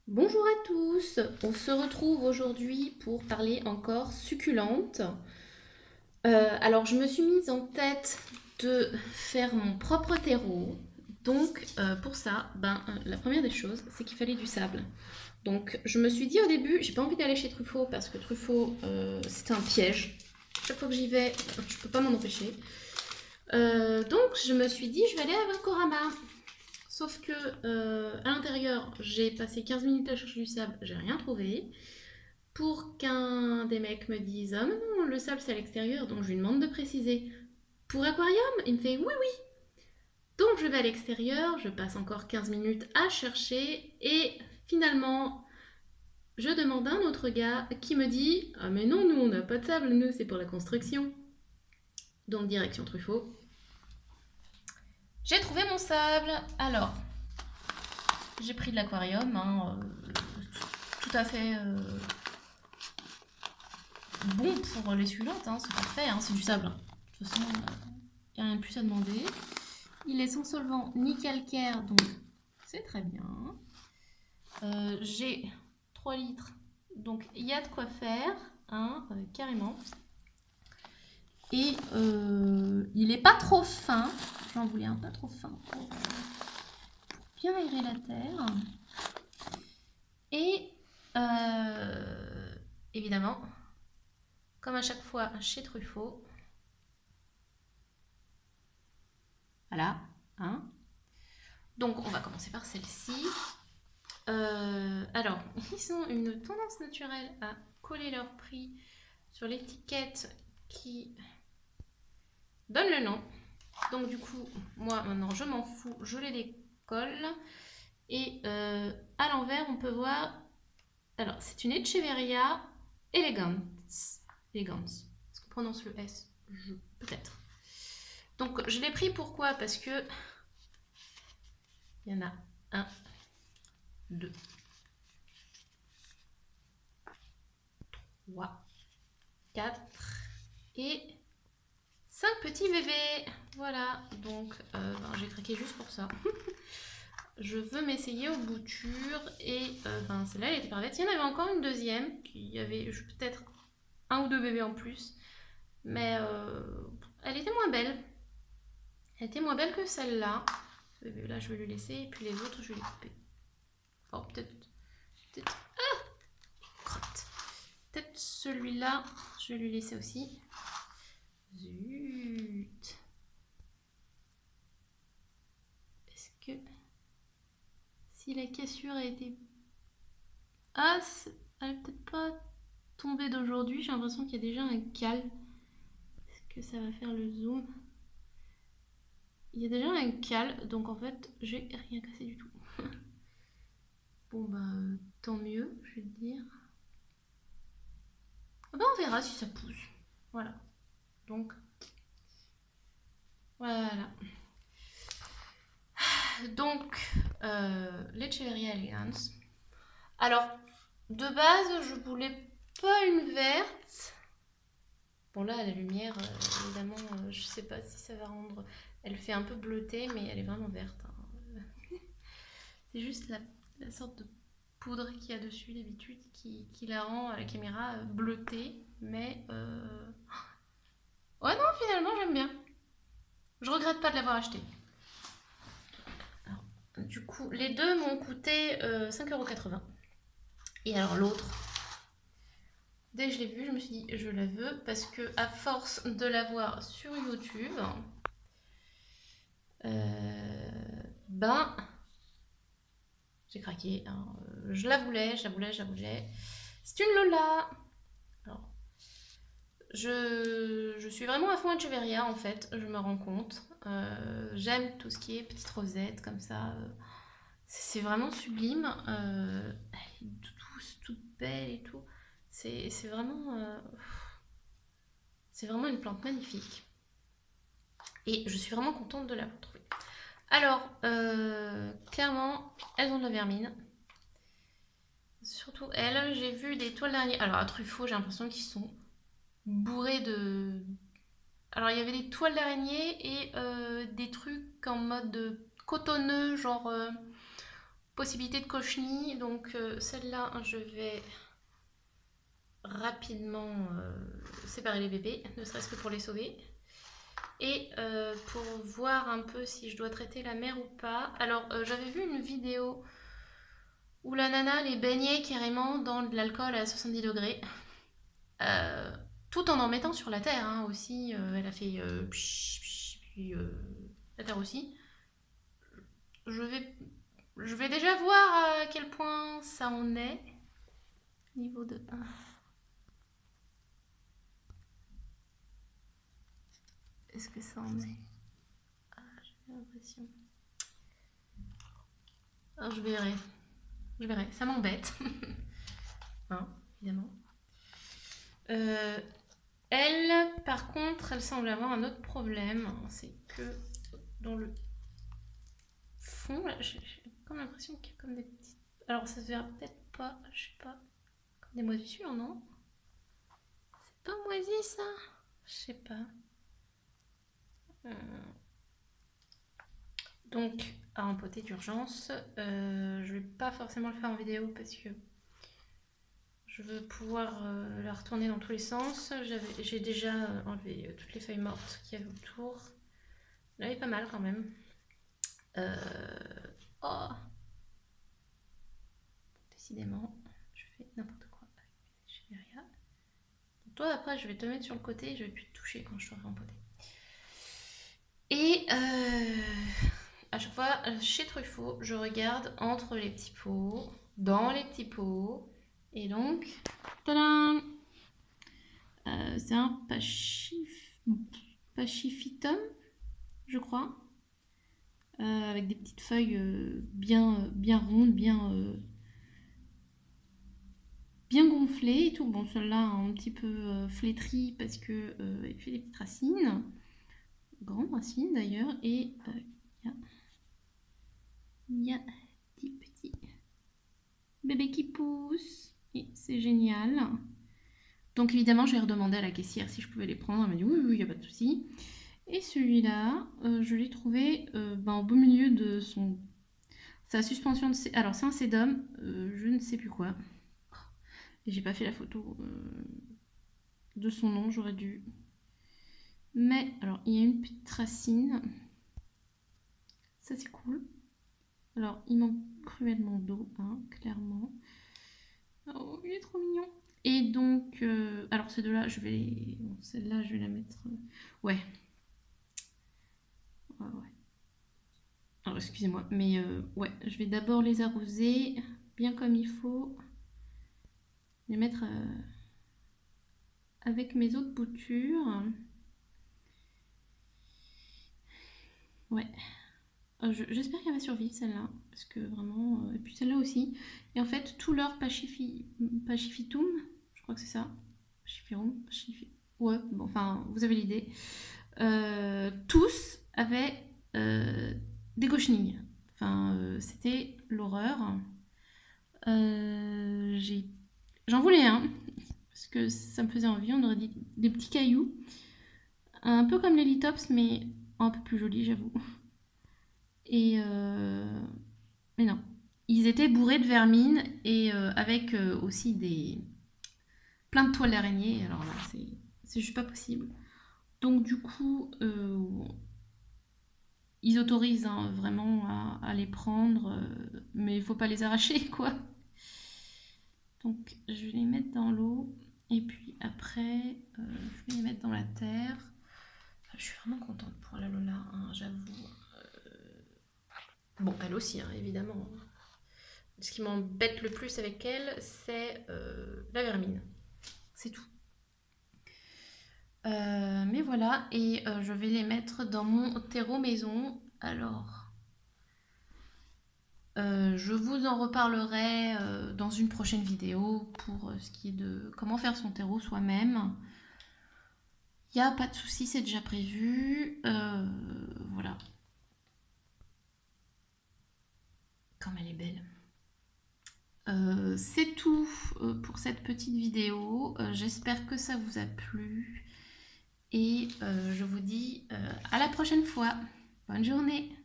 Bonjour à tous, on se retrouve aujourd'hui pour parler encore succulente. Alors je me suis mise en tête de faire mon propre terreau. Donc pour ça, la première des choses, c'est qu'il fallait du sable. Donc je me suis dit au début, j'ai pas envie d'aller chez Truffaut parce que Truffaut c'était un piège. Chaque fois que j'y vais, je peux pas m'en empêcher. Donc je me suis dit, je vais aller à Vancorama. Sauf que à l'intérieur, j'ai passé 15 minutes à chercher du sable, j'ai rien trouvé. Pour qu'un des mecs me dise ah mais non, le sable c'est à l'extérieur, donc je lui demande de préciser. Pour aquarium, il me fait oui oui. Donc je vais à l'extérieur, je passe encore 15 minutes à chercher et finalement je demande à un autre gars qui me dit ah mais non, nous on n'a pas de sable, nous c'est pour la construction. Donc direction Truffaut. J'ai trouvé mon sable. Alors, j'ai pris de l'aquarium, hein, tout à fait bon pour les suivantes, hein, c'est parfait, hein, c'est du sable. De toute façon, il n'y a rien de plus à demander. Il est sans solvant ni calcaire, donc c'est très bien. J'ai 3 litres, donc il y a de quoi faire, hein, carrément. Et il n'est pas trop fin, j'en voulais un pas trop fin pour bien aérer la terre. Et évidemment, comme à chaque fois chez Truffaut, voilà, hein. Donc on va commencer par celle-ci. Alors, ils ont une tendance naturelle à coller leur prix sur l'étiquette qui donne le nom. Donc du coup, moi maintenant je m'en fous, je les décolle. Et à l'envers, on peut voir. Alors, c'est une Echeverria Elegance. Elegance. Est-ce qu'on prononce le S? Peut-être. Donc je l'ai pris pourquoi? Parce que il y en a un, deux, trois, quatre et 5 petits bébés. Voilà, donc j'ai craqué juste pour ça. Je veux m'essayer aux boutures et celle-là elle était parfaite. Il y en avait encore une deuxième qui avait peut-être un ou deux bébés en plus, mais elle était moins belle. Elle était moins belle que celle-là. Ce bébé-là, je vais lui laisser et puis les autres, je vais les couper. Oh, peut-être, crotte. Peut-être celui-là, je vais lui laisser aussi. Zut. Est-ce que si la cassure a été... Ah, elle n'est peut-être pas tombée d'aujourd'hui. J'ai l'impression qu'il y a déjà un cal. Est-ce que ça va faire le zoom? Il y a déjà un cal, donc en fait, j'ai rien cassé du tout. Bon, tant mieux, je vais te dire. Ah on verra si ça pousse. Voilà. Donc, voilà. Donc, l'Echeverria Elegance. Alors, de base, je voulais pas une verte. Bon, là, la lumière, évidemment, je sais pas si ça va rendre... Elle fait un peu bleutée, mais elle est vraiment verte, hein. C'est juste la sorte de poudre qu'il y a dessus d'habitude qui la rend à la caméra bleutée. Mais... Ouais, non, finalement, j'aime bien. Je regrette pas de l'avoir acheté. Alors, du coup, les deux m'ont coûté 5,80 €. Et alors l'autre, dès que je l'ai vue, je me suis dit je la veux parce que à force de la voir sur YouTube, ben j'ai craqué, hein. Je la voulais, je la voulais, je la voulais. C'est une Lola. Alors, je suis vraiment à fond Echeverria en fait, je me rends compte. J'aime tout ce qui est petite rosette comme ça. C'est vraiment sublime. Elle est toute douce, toute belle et tout. C'est vraiment, c'est vraiment une plante magnifique. Et je suis vraiment contente de l'avoir trouvée. Alors, clairement, elles ont de la vermine. Surtout elles, j'ai vu des toiles d'araignée. Alors, à Truffaut, j'ai l'impression qu'ils sont bourrés de... Alors, il y avait des toiles d'araignée et des trucs en mode cotonneux, genre possibilité de cochenille. Donc celle-là, je vais rapidement séparer les bébés, ne serait-ce que pour les sauver. Et pour voir un peu si je dois traiter la mère ou pas. Alors j'avais vu une vidéo où la nana les baignait carrément dans de l'alcool à 70 degrés. Tout en mettant sur la terre hein, aussi. Elle a fait puis la terre aussi. Je vais déjà voir à quel point ça en est. Niveau de 1. Est-ce que ça en est? Ah, j'ai l'impression. Alors je verrai. Je verrai. Ça m'embête. Hein, évidemment. Elle, par contre, elle semble avoir un autre problème. C'est que dans le fond, j'ai comme l'impression qu'il y a comme des petites... Alors ça se verra peut-être pas, je sais pas. Comme des moisissures, non? C'est pas moisi ça? Je sais pas. Donc, à empoter d'urgence. Je vais pas forcément le faire en vidéo parce que je veux pouvoir la retourner dans tous les sens. J'ai déjà enlevé toutes les feuilles mortes qu'il y avait autour. Il y en avait pas mal quand même. Oh. Décidément, je fais n'importe quoi avec mes Echeveria. Toi, après, je vais te mettre sur le côté et je vais plus te toucher quand je t'aurai empoté. Et à chaque fois, chez Truffaut, je regarde entre les petits pots, dans les petits pots. Et donc, tadam, c'est un pachyphytum, je crois, avec des petites feuilles bien rondes, bien gonflées et tout. Bon, celle-là un petit peu flétrie parce que elle fait des petites racines, grandes racines d'ailleurs, et il y a des petits bébés qui poussent et c'est génial. Donc évidemment, j'ai redemandé à la caissière si je pouvais les prendre. Elle m'a dit oui, il n'y a pas de souci. Et celui-là, je l'ai trouvé au beau milieu de sa suspension de... Alors c'est un sédum, je ne sais plus quoi. Et j'ai pas fait la photo de son nom, j'aurais dû. Mais alors, il y a une petite racine. Ça c'est cool. Alors, il manque cruellement d'eau, hein, clairement. Oh, il est trop mignon. Et donc, alors ces deux-là, celle-là, je vais la mettre... Ouais. Alors, excusez-moi, mais ouais, je vais d'abord les arroser bien comme il faut. Les mettre avec mes autres boutures. Ouais. J'espère qu'elle va survivre celle-là, parce que vraiment... et puis celle-là aussi. Et en fait, tout leur pachyphytum, je crois que c'est ça. Ouais, bon, enfin, vous avez l'idée. Tous avaient des cochenilles. Enfin, c'était l'horreur. J'en voulais un, parce que ça me faisait envie. On aurait dit des petits cailloux. Un peu comme les lithops, mais un peu plus jolis, j'avoue. Mais non. Ils étaient bourrés de vermine et avec aussi plein de toiles d'araignée. Alors là, c'est juste pas possible. Donc du coup, ils autorisent hein, vraiment à les prendre, mais il faut pas les arracher, quoi. Donc je vais les mettre dans l'eau et puis après, je vais les mettre dans la terre. Enfin, je suis vraiment contente pour la Lola, hein, j'avoue. Bon, elle aussi, hein, évidemment. Ce qui m'embête le plus avec elle, c'est la vermine. C'est tout. Mais voilà, et je vais les mettre dans mon terreau maison. Alors, je vous en reparlerai dans une prochaine vidéo pour ce qui est de comment faire son terreau soi-même. Il n'y a pas de souci, c'est déjà prévu. Voilà. Comme elle est belle. C'est tout pour cette petite vidéo. J'espère que ça vous a plu. Et je vous dis à la prochaine fois. Bonne journée.